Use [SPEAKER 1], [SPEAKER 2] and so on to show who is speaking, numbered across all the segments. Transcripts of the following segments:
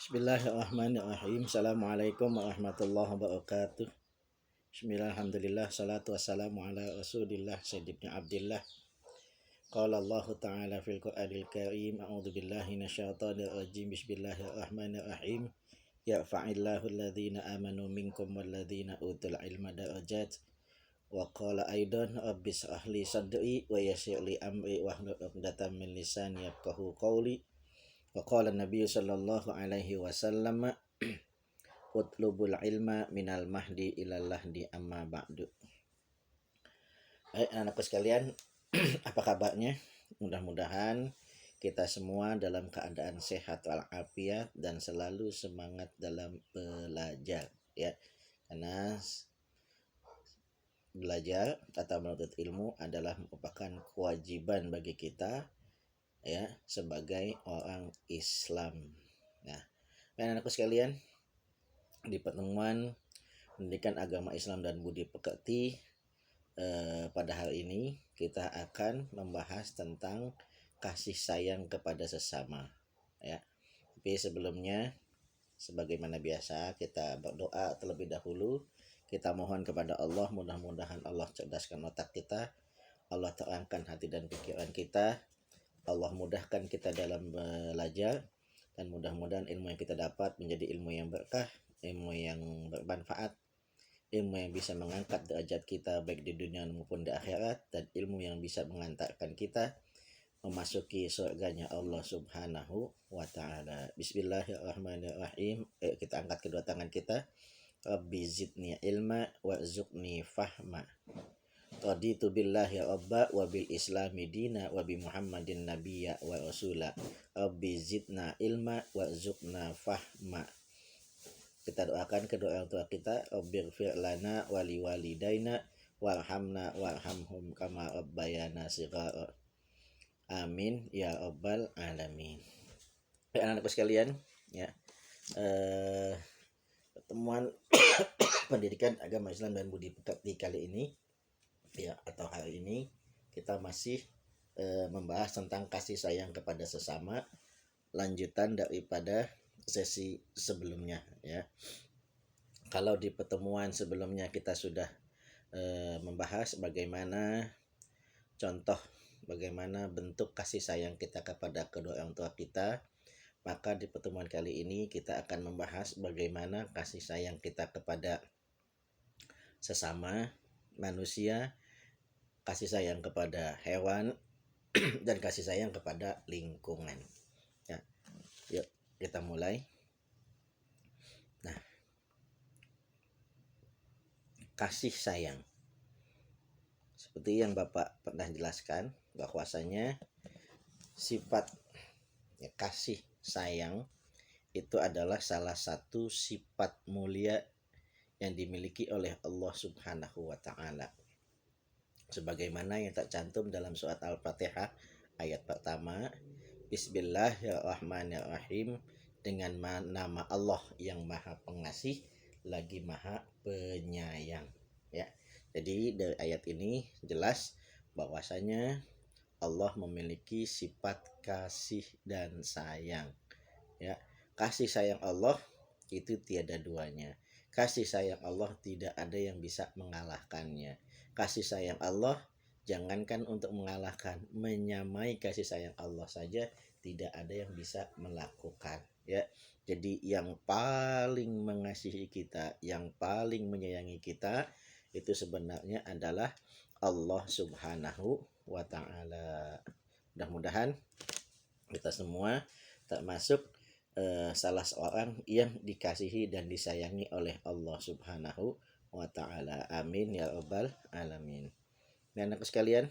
[SPEAKER 1] Bismillahirrahmanirrahim. Assalamualaikum warahmatullahi wabarakatuh. Bismillahirrahmanirrahim. Salatu wassalamu ala rasulillah sayyidina abdillah. Qala Allah ta'ala fil Qur'anil karim. A'udzu billahi minasyaitonir rajim. Bismillahirrahmanirrahim. Yarfa'illahu alladhina amanu minkum walladhina utul ilma darajat. Wa qala aidan rabbis ahli sadri wa yassir li amri wahlul 'uqdatam min lisani yafqahu qawli. Wa qala Nabi sallallahu alaihi wasallam utlubul ilma minal mahdi ilal lahdi amma ba'du. Baik anakku sekalian, apa kabarnya? Mudah-mudahan kita semua dalam keadaan sehat walafiat dan selalu semangat dalam belajar ya. Karena belajar atau menuntut ilmu adalah merupakan kewajiban bagi kita ya sebagai orang Islam. Nah, anakku sekalian, di pertemuan pendidikan agama Islam dan budi pekerti pada hari ini kita akan membahas tentang kasih sayang kepada sesama ya. Tapi sebelumnya sebagaimana biasa kita berdoa terlebih dahulu. Kita mohon kepada Allah, mudah-mudahan Allah cerdaskan otak kita, Allah terangkan hati dan pikiran kita, Allah mudahkan kita dalam belajar, dan mudah-mudahan ilmu yang kita dapat menjadi ilmu yang berkah, ilmu yang bermanfaat, ilmu yang bisa mengangkat derajat kita baik di dunia maupun di akhirat, dan ilmu yang bisa mengantarkan kita memasuki surganya Allah subhanahu wa ta'ala. Bismillahirrahmanirrahim. Kita angkat kedua tangan kita. Rabbi zidni ilma warzuqni fahma. Raditu billahi rabba wa bil islami dina wa bi muhammadin nabiyya wa rasula. Rabbi zidna ilma warzuqna fahma. Kita doakan kedua orang tua kita, Rabbighfir lana wa liwalidaina warhamna warhamhum kama rabbayana shighara. Amin ya rabbal alamin. Anak-anakku sekalian ya, pertemuan pendidikan agama Islam dan budi pekerti kali ini ya, atau hari ini kita masih membahas tentang kasih sayang kepada sesama, lanjutan daripada sesi sebelumnya ya. Kalau di pertemuan sebelumnya kita sudah membahas bagaimana contoh, bagaimana bentuk kasih sayang kita kepada kedua orang tua kita, maka di pertemuan kali ini kita akan membahas bagaimana kasih sayang kita kepada sesama manusia, kasih sayang kepada hewan, dan kasih sayang kepada lingkungan ya. Yuk kita mulai. Nah, kasih sayang seperti yang Bapak pernah jelaskan bahwasanya sifat ya, kasih sayang itu adalah salah satu sifat mulia yang dimiliki oleh Allah subhanahu wa ta'ala, sebagaimana yang tercantum dalam surat Al-Fatihah ayat pertama, Bismillahirrahmanirrahim, dengan nama Allah yang maha pengasih lagi maha penyayang ya. Jadi dari ayat ini jelas bahwasanya Allah memiliki sifat kasih dan sayang ya. Kasih sayang Allah itu tiada duanya. Kasih sayang Allah tidak ada yang bisa mengalahkannya. Kasih sayang Allah jangankan untuk mengalahkan, menyamai kasih sayang Allah saja tidak ada yang bisa melakukan ya. Jadi yang paling mengasihi kita, yang paling menyayangi kita itu sebenarnya adalah Allah subhanahu wa ta'ala. Mudah-mudahan kita semua termasuk salah seorang yang dikasihi dan disayangi oleh Allah subhanahu wa ta'ala. Amin ya rabbal alamin. Nah, anak sekalian,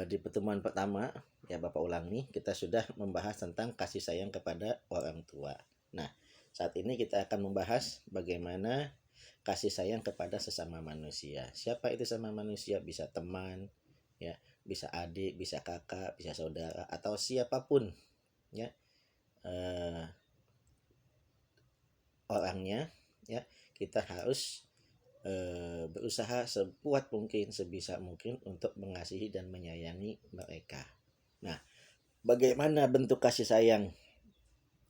[SPEAKER 1] di pertemuan pertama ya Bapak ulang nih, kita sudah membahas tentang kasih sayang kepada orang tua. Nah, saat ini kita akan membahas bagaimana kasih sayang kepada sesama manusia. Siapa itu sesama manusia? Bisa teman ya, bisa adik, bisa kakak, bisa saudara, atau siapapun ya orangnya ya. Kita harus berusaha sekuat mungkin, sebisa mungkin untuk mengasihi dan menyayangi mereka. Nah, bagaimana bentuk kasih sayang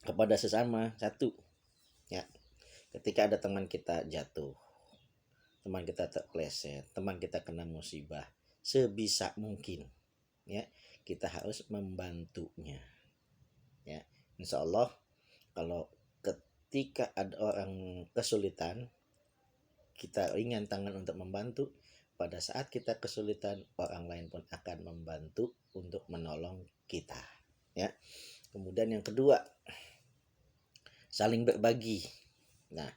[SPEAKER 1] kepada sesama. Satu, ya, ketika ada teman kita jatuh, teman kita terpleset, teman kita kena musibah, sebisa mungkin, ya, kita harus membantunya, ya. Insya Allah kalau ketika ada orang kesulitan, kita ringan tangan untuk membantu. Pada saat kita kesulitan, orang lain pun akan membantu untuk menolong kita, ya. Kemudian yang kedua, saling berbagi. Nah,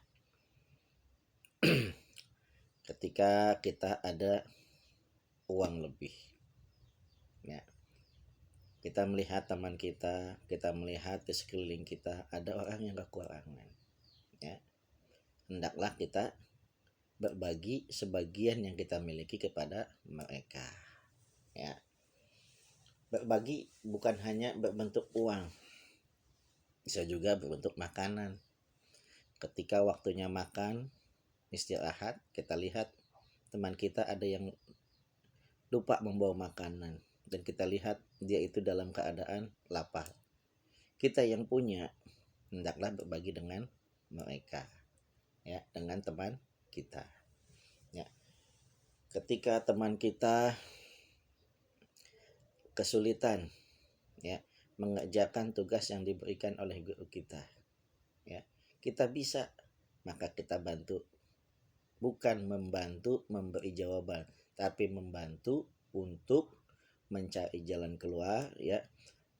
[SPEAKER 1] ketika kita ada uang lebih, ya, kita melihat teman kita melihat di sekeliling kita ada orang yang kekurangan, ya, hendaklah kita berbagi sebagian yang kita miliki kepada mereka, ya. Berbagi bukan hanya berbentuk uang, bisa juga berbentuk makanan. Ketika waktunya makan, istirahat, kita lihat teman kita ada yang lupa membawa makanan dan kita lihat dia itu dalam keadaan lapar. Kita yang punya hendaklah berbagi dengan mereka, ya, dengan teman kita, ya. Ketika teman kita kesulitan, ya, mengerjakan tugas yang diberikan oleh guru kita, ya, kita bisa, maka kita bantu. Bukan membantu memberi jawaban, tapi membantu untuk mencari jalan keluar, ya,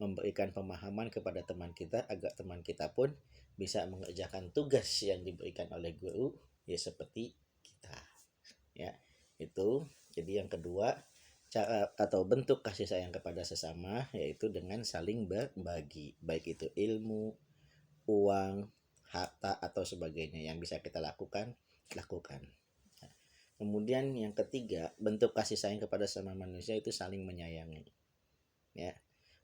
[SPEAKER 1] memberikan pemahaman kepada teman kita agar teman kita pun bisa mengerjakan tugas yang diberikan oleh guru, ya, seperti kita, ya. Itu jadi yang kedua, cara atau bentuk kasih sayang kepada sesama yaitu dengan saling berbagi, baik itu ilmu, uang, harta atau sebagainya yang bisa kita lakukan. Kemudian yang ketiga, bentuk kasih sayang kepada sesama manusia itu saling menyayangi, ya.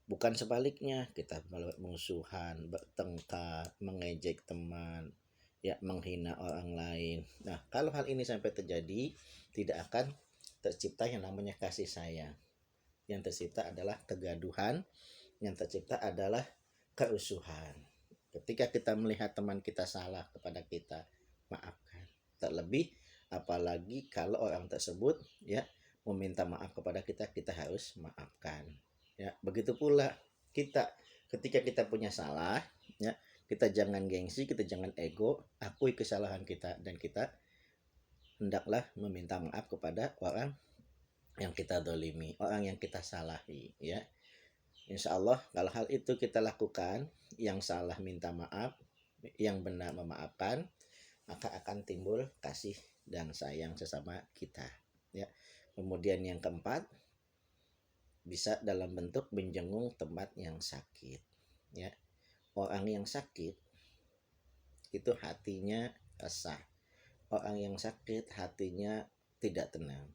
[SPEAKER 1] Bukan sebaliknya, kita musuhan, bertengkar, mengejek teman, ya, menghina orang lain. Nah, kalau hal ini sampai terjadi, tidak akan tercipta yang namanya kasih sayang. Yang tercipta adalah kegaduhan, yang tercipta adalah kerusuhan. Ketika kita melihat teman kita salah kepada kita, maafkan. Terlebih apalagi kalau orang tersebut, ya, meminta maaf kepada kita, kita harus maafkan, ya. Begitu pula kita, ketika kita punya salah, ya, kita jangan gengsi, kita jangan ego, akui kesalahan kita dan kita hendaklah meminta maaf kepada orang yang kita dolimi, orang yang kita salahi, ya. Insya Allah kalau hal itu kita lakukan, yang salah minta maaf, yang benar memaafkan, maka akan timbul kasih dan sayang sesama kita, ya. Kemudian yang keempat, bisa dalam bentuk menjenguk tempat yang sakit, ya. Orang yang sakit itu hatinya resah, orang yang sakit hatinya tidak tenang.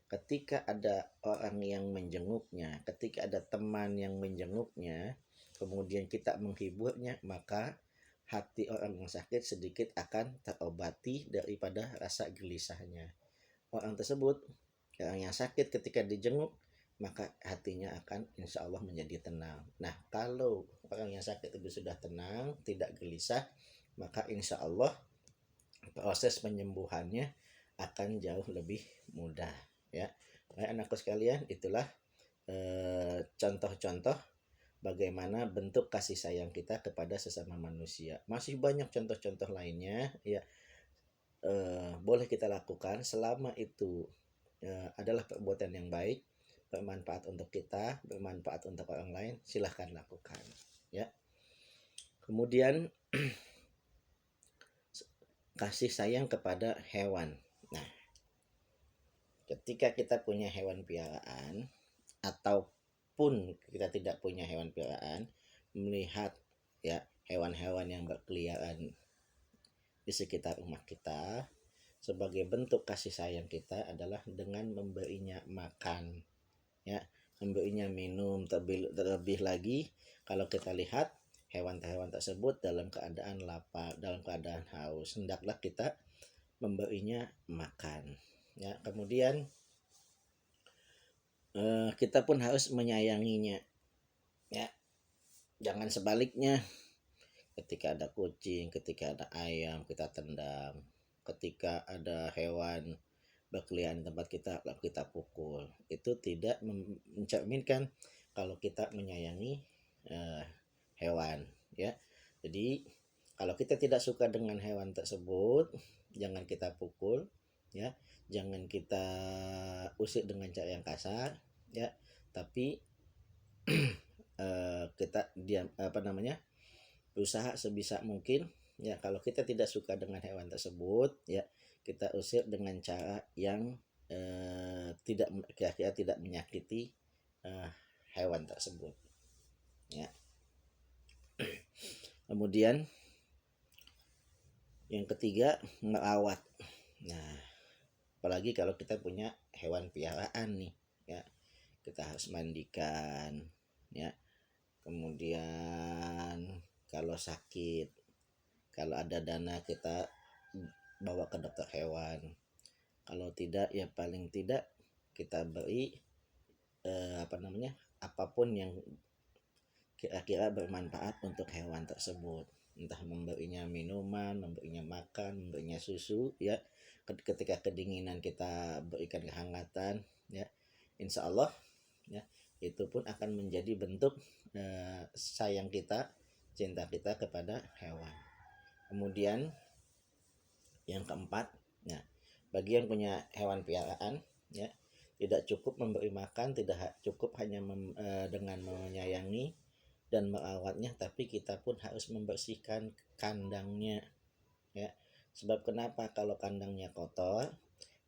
[SPEAKER 1] Ketika ada orang yang menjenguknya, ketika ada teman yang menjenguknya, kemudian kita menghiburnya, maka hati orang yang sakit sedikit akan terobati daripada rasa gelisahnya. Orang tersebut, orang yang sakit ketika dijenguk, maka hatinya akan insya Allah menjadi tenang. Nah, kalau orang yang sakit itu sudah tenang, tidak gelisah, maka insya Allah proses penyembuhannya akan jauh lebih mudah, ya. Baik anakku sekalian, itulah contoh-contoh bagaimana bentuk kasih sayang kita kepada sesama manusia. Masih banyak contoh-contoh lainnya, ya, boleh kita lakukan selama itu adalah perbuatan yang baik, bermanfaat untuk kita, bermanfaat untuk orang lain, silahkan lakukan, ya. Kemudian kasih sayang kepada hewan. Nah, ketika kita punya hewan piaraan ataupun kita tidak punya hewan piaraan, melihat, ya, hewan-hewan yang berkeliaran di sekitar rumah kita, sebagai bentuk kasih sayang kita adalah dengan memberinya makan, ya, memberinya minum. Terlebih lagi kalau kita lihat hewan-hewan tersebut dalam keadaan lapar, dalam keadaan haus, hendaklah kita memberinya makan, ya. Kemudian kita pun harus menyayanginya, ya. Jangan sebaliknya, Ketika ada kucing, ketika ada ayam, kita tendang. Ketika ada hewan berkeliaran tempat kita, lalu kita pukul. Itu tidak mencerminkan kalau kita menyayangi eh, hewan, ya. Jadi kalau kita tidak suka dengan hewan tersebut, jangan kita pukul, ya. Jangan kita usik dengan cara yang kasar, ya. Tapi kita diam berusaha sebisa mungkin, ya, kalau kita tidak suka dengan hewan tersebut, ya, kita usir dengan cara yang tidak kira-kira tidak menyakiti eh, hewan tersebut, ya. Kemudian yang ketiga, merawat. Nah, apalagi kalau kita punya hewan piaraan nih, ya, kita harus mandikan, ya. Kemudian kalau sakit, kalau ada dana kita bawa ke dokter hewan. Kalau tidak, ya paling tidak kita beri apapun yang kira-kira bermanfaat untuk hewan tersebut, entah memberinya minuman, memberinya makan, memberinya susu, ya. Ketika kedinginan kita berikan kehangatan, ya, insya Allah, ya, itu pun akan menjadi bentuk sayang kita, cinta kita kepada hewan. Kemudian yang keempat, ya, bagi yang punya hewan piaraan, ya, tidak cukup memberi makan, tidak cukup hanya dengan menyayangi dan merawatnya, tapi kita pun harus membersihkan kandangnya, ya. Sebab kenapa? Kalau kandangnya kotor,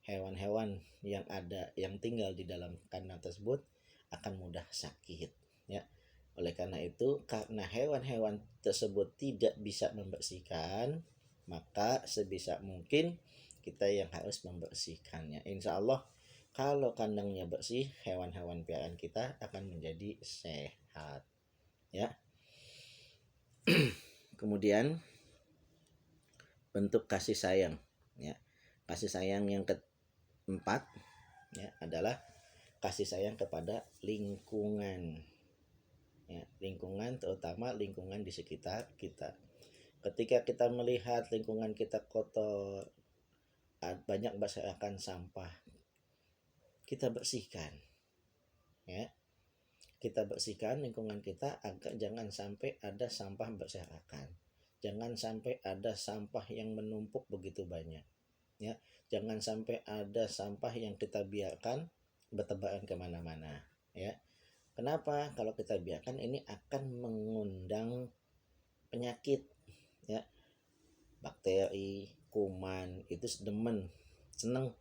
[SPEAKER 1] hewan-hewan yang tinggal di dalam kandang tersebut akan mudah sakit, ya. Oleh karena itu, karena hewan-hewan tersebut tidak bisa membersihkan, maka sebisa mungkin kita yang harus membersihkannya. Insya Allah kalau kandangnya bersih, hewan-hewan piaraan kita akan menjadi sehat, ya. Kemudian bentuk kasih sayang, ya. Kasih sayang yang keempat, ya, adalah kasih sayang kepada lingkungan, ya. Lingkungan, terutama lingkungan di sekitar kita. Ketika kita melihat lingkungan kita kotor, banyak berserakan sampah, kita bersihkan, ya. Kita bersihkan lingkungan kita agar jangan sampai ada sampah berserakan, jangan sampai ada sampah yang menumpuk begitu banyak, ya. Jangan sampai ada sampah yang kita biarkan bertebaran kemana-mana, ya. Kenapa? Kalau kita biarkan, ini akan mengundang penyakit, ya. Bakteri, kuman itu senang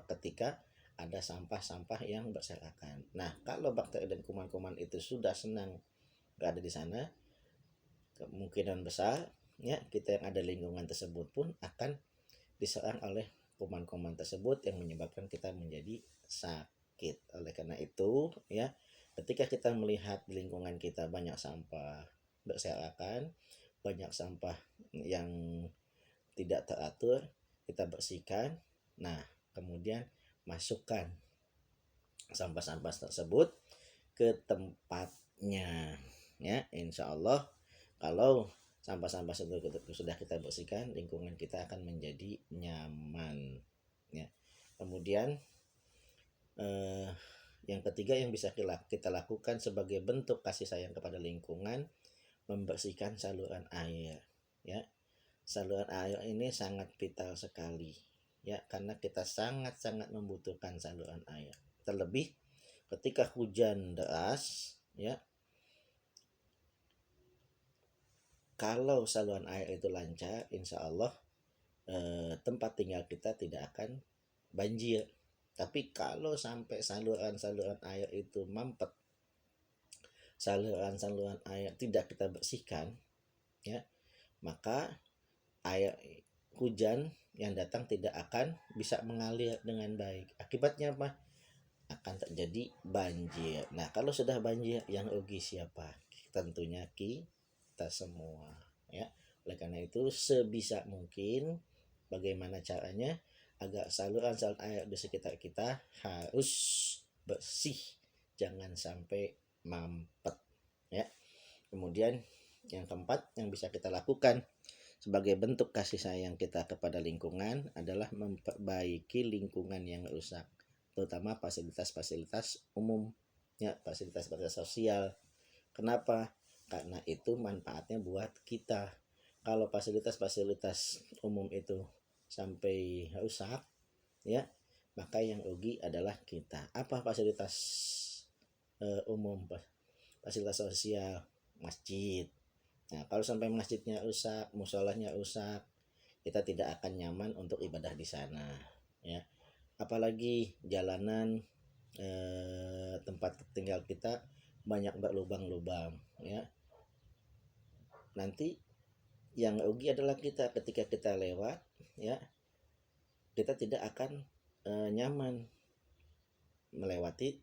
[SPEAKER 1] ketika ada sampah-sampah yang berserakan. Nah, kalau bakteri dan kuman-kuman itu sudah senang berada di sana, kemungkinan besar, ya, kita yang ada di lingkungan tersebut pun akan diserang oleh kuman-kuman tersebut yang menyebabkan kita menjadi sakit. Oleh karena itu, ya, ketika kita melihat di lingkungan kita banyak sampah berserakan, banyak sampah yang tidak teratur, kita bersihkan. Nah, kemudian masukkan sampah-sampah tersebut ke tempatnya, ya. Insya Allah kalau sampah-sampah sudah kita bersihkan, lingkungan kita akan menjadi nyaman, ya. Kemudian yang ketiga yang bisa kita lakukan sebagai bentuk kasih sayang kepada lingkungan, membersihkan saluran air, ya. Saluran air ini sangat vital sekali, ya, karena kita sangat-sangat membutuhkan saluran air. Terlebih ketika hujan deras, ya, kalau saluran air itu lancar, insya Allah tempat tinggal kita tidak akan banjir. Tapi kalau sampai saluran-saluran air itu mampet, saluran-saluran air tidak kita bersihkan, ya, maka air hujan yang datang tidak akan bisa mengalir dengan baik. Akibatnya apa? Akan terjadi banjir. Nah, kalau sudah banjir, yang rugi siapa? Tentunya kita semua, ya. Oleh karena itu, sebisa mungkin bagaimana caranya agar saluran-saluran air di sekitar kita harus bersih, jangan sampai mampet, ya. Kemudian Yang keempat yang bisa kita lakukan sebagai bentuk kasih sayang kita kepada lingkungan adalah memperbaiki lingkungan yang rusak, terutama fasilitas-fasilitas umum, ya, fasilitas-fasilitas sosial. Kenapa? Karena itu manfaatnya buat kita. Kalau fasilitas-fasilitas umum itu sampai rusak, ya, maka yang rugi adalah kita. Apa fasilitas umum? Fasilitas sosial, masjid. Nah, kalau sampai masjidnya rusak, musolahnya rusak, kita tidak akan nyaman untuk ibadah di sana, ya. Apalagi jalanan, tempat tinggal kita banyak berlubang-lubang, ya. Nanti yang rugi adalah kita ketika kita lewat, ya. Kita tidak akan nyaman melewati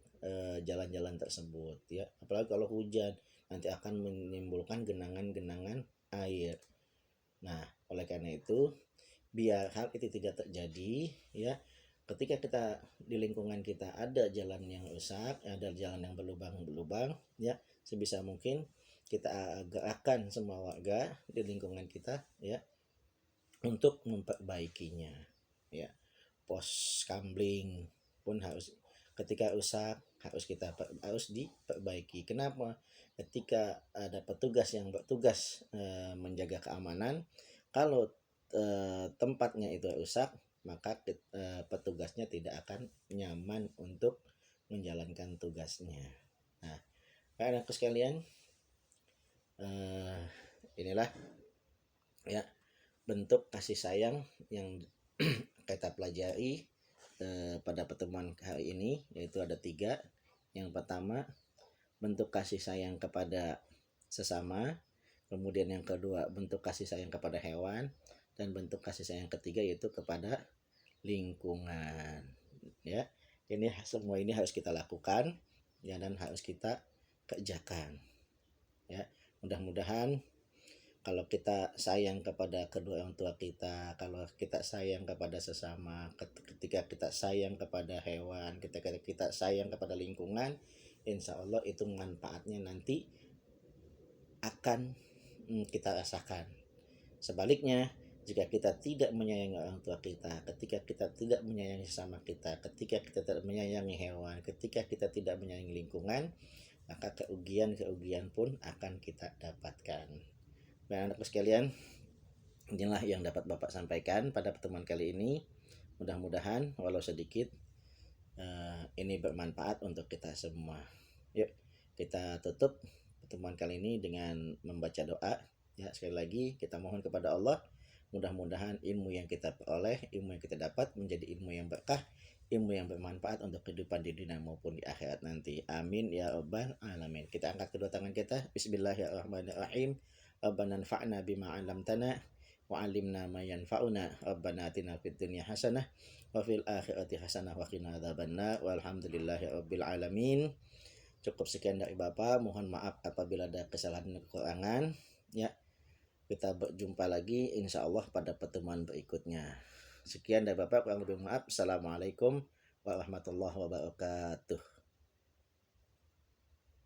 [SPEAKER 1] jalan-jalan tersebut, ya. Apalagi kalau hujan, nanti akan menimbulkan genangan-genangan air. Nah, oleh karena itu, biar hal itu tidak terjadi, ya, ketika kita di lingkungan kita ada jalan yang rusak, ada jalan yang berlubang-lubang, ya, sebisa mungkin kita gerakkan semua warga di lingkungan kita, ya, untuk memperbaikinya, ya. Pos kamling pun harus ketika rusak harus diperbaiki. Kenapa? Ketika ada petugas yang bertugas menjaga keamanan, kalau tempatnya itu rusak, maka petugasnya tidak akan nyaman untuk menjalankan tugasnya. Nah, anak-anakku sekalian, inilah, ya, bentuk kasih sayang yang kita pelajari pada pertemuan hari ini, yaitu ada 3. Yang pertama, bentuk kasih sayang kepada sesama. Kemudian yang kedua, bentuk kasih sayang kepada hewan. Dan bentuk kasih sayang ketiga yaitu kepada lingkungan, ya. Ini semua ini harus kita lakukan, ya, dan harus kita kerjakan, ya. Mudah-mudahan kalau kita sayang kepada kedua orang tua kita, kalau kita sayang kepada sesama, ketika kita sayang kepada hewan, ketika kita sayang kepada lingkungan, insya Allah itu manfaatnya nanti akan kita rasakan. Sebaliknya, jika kita tidak menyayangi orang tua kita, ketika kita tidak menyayangi sesama kita, ketika kita tidak menyayangi hewan, ketika kita tidak menyayangi lingkungan, maka kerugian pun akan kita dapatkan. Dan anak-anak sekalian, inilah yang dapat Bapak sampaikan pada pertemuan kali ini. Mudah-mudahan walau sedikit ini bermanfaat untuk kita semua. Yuk, kita tutup pertemuan kali ini dengan membaca doa. Ya, sekali lagi kita mohon kepada Allah, mudah-mudahan ilmu yang kita peroleh, ilmu yang kita dapat menjadi ilmu yang berkah, ilmu yang bermanfaat untuk kehidupan di dunia maupun di akhirat nanti. Amin ya rabbal alamin. Kita angkat kedua tangan kita. Bismillahirrahmanirrahim. Rabbana anfa'na bima 'allamtana wa 'allimna ma yanfa'una. Rabbana atina fid dunya hasanah wa fil akhirati hasanah wa qina adzabannar. Walhamdulillahi rabbil alamin. Cukup sekian dari Bapak. Mohon maaf apabila ada kesalahan dan kekurangan, ya. Kita berjumpa lagi insya Allah pada pertemuan berikutnya. Sekian dari Bapak, kurang lebih maaf. Assalamualaikum warahmatullahi wabarakatuh.